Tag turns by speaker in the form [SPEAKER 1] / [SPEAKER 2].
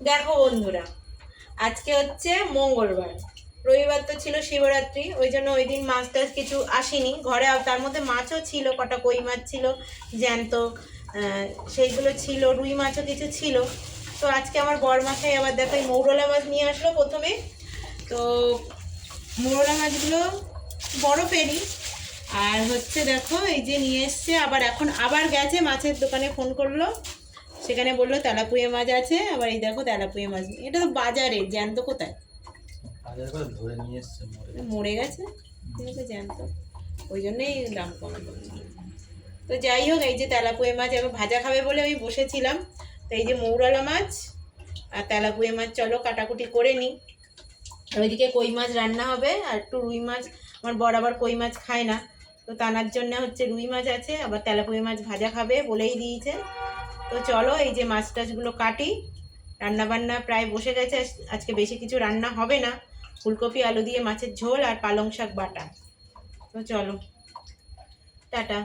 [SPEAKER 1] দেখো বন্ধুরা, আজকে হচ্ছে মঙ্গলবার, রবিবার তো ছিল শিবরাত্রি, ওই জন্য ওই দিন মাছ টাছ কিছু আসেনি ঘরে। আর তার মধ্যে মাছও ছিল, কটা কই মাছ ছিল জ্যান্ত, সেইগুলো ছিল, রুই মাছও কিছু ছিল। তো আজকে আমার বরমাসাই আবার দেখো এই মৌরলা মাছ নিয়ে আসলো প্রথমে। তো মৌরলা মাছগুলো বরফেরই, আর হচ্ছে দেখো এই যে নিয়ে এসছে, আবার এখন আবার গেছে মাছের দোকানে, ফোন করলো, সেখানে বললো তেলাপুয়া মাছ আছে। আবার এই দেখো তেলাপুয়া মাছ, এটা তো বাজারে, জ্যান্ত কোথায়,
[SPEAKER 2] ধরে নিয়ে এসছে,
[SPEAKER 1] মরে গেছে জ্যান্ত, ওই জন্যই দাম কম। তো যাই হোক, এই যে তেলাপুয়া মাছ এবার ভাজা খাবে বলে আমি বসেছিলাম। তো এই যে মৌরলা মাছ আর তেলাপুয়া মাছ, চলো কাটাকুটি করে নিই। ওইদিকে কই মাছ রান্না হবে, আর একটু রুই মাছ, আমার বর আবার কই মাছ খায় না, তো তানার জন্য হচ্ছে রুই মাছ আছে, আবার তেলাপুয়া মাছ ভাজা খাবে বলেই দিয়েছে। তো চলো এই যে মাছ টাছগুলো কাটি, রান্না বান্না প্রায় বসে গেছে। আজকে বেশি কিছু রান্না হবে না, ফুলকপি আলু দিয়ে মাছের ঝোল আর পালং শাক বাটা। তো চলো, টাটা।